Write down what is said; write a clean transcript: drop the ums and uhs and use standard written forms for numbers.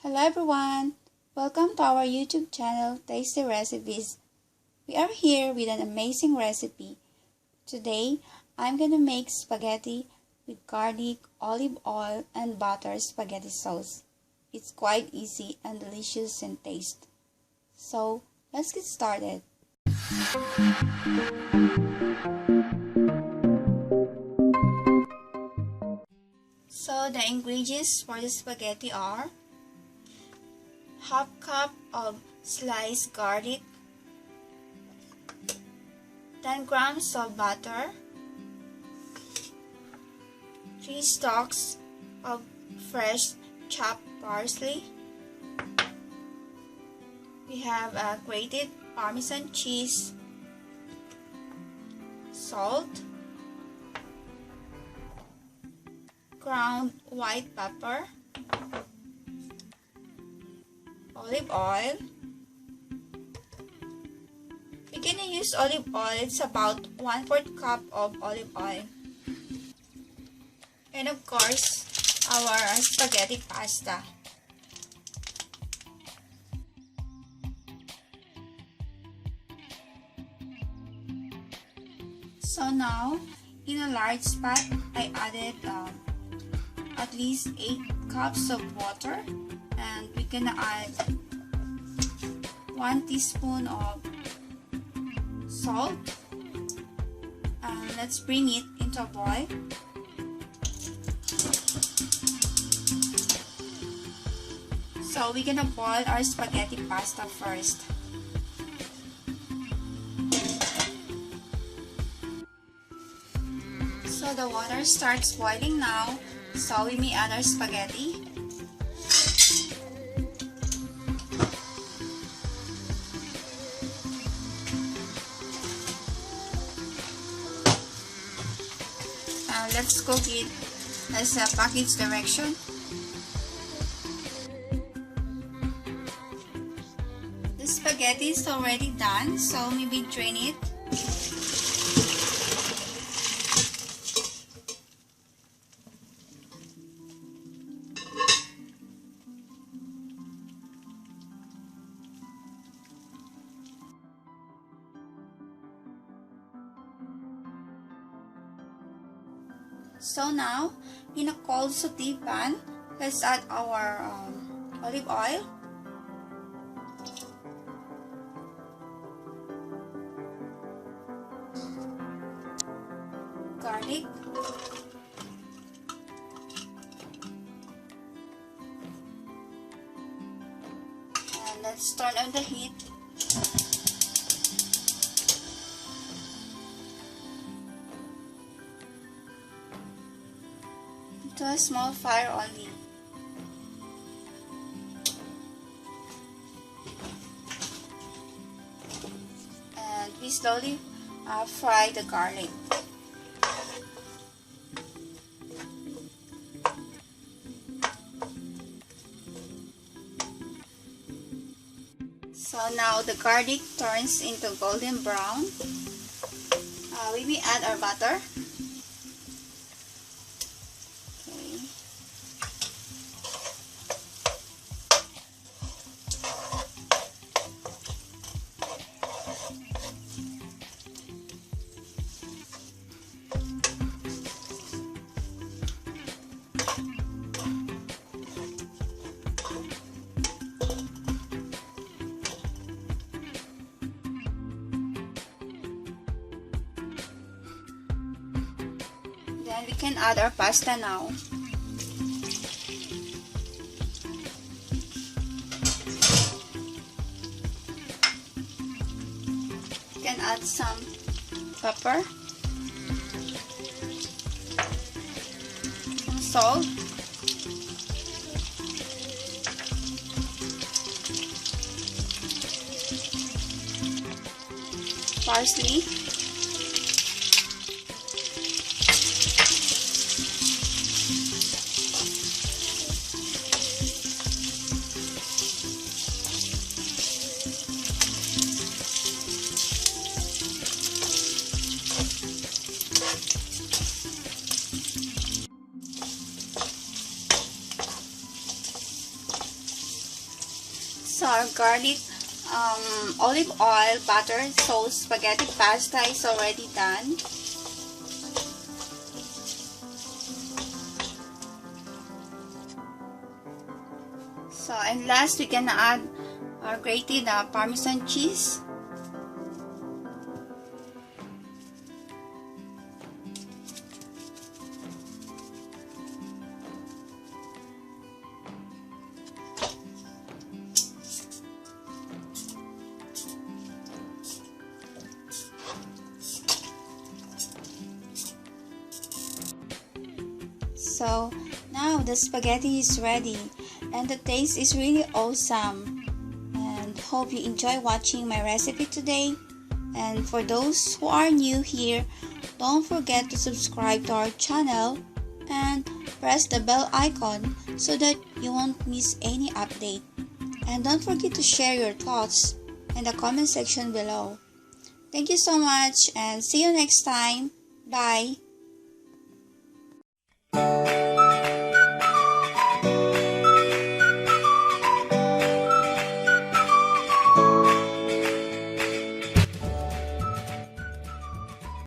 Hello everyone! Welcome to our YouTube channel, Tasty Recipes. We are here with an amazing recipe. Today, I'm gonna make spaghetti with garlic, olive oil, and butter spaghetti sauce. It's quite easy and delicious in taste. So, let's get started. So, the ingredients for the spaghetti are half cup of sliced garlic, 10 grams of butter, 3 stalks of fresh chopped parsley. We have grated parmesan cheese, salt, ground white pepper, olive oil. We're gonna use olive oil. It's about 1/4 cup of olive oil. And of course, our spaghetti pasta. So now, in a large pot, I added at least 8 cups of water, and we're gonna add 1 teaspoon of salt, and let's bring it into a boil. So we're gonna boil our spaghetti pasta first. So the water starts boiling now, so we may add our spaghetti. Let's cook it as a package direction. The spaghetti is already done, so maybe drain it. So now, in a cold saute pan, let's add our olive oil, garlic, and let's turn on the heat. To a small fire only. And we slowly fry the garlic. So now the garlic turns into golden brown. We may add our butter. Then we can add our pasta now. You can add some pepper, some salt, parsley, So our garlic, olive oil, butter, sauce, spaghetti pasta is already done. So, and last, we can add our grated parmesan cheese. So, now the spaghetti is ready and the taste is really awesome. And hope you enjoy watching my recipe today. And for those who are new here, don't forget to subscribe to our channel and press the bell icon so that you won't miss any update. And don't forget to share your thoughts in the comment section below. Thank you so much and see you next time. Bye.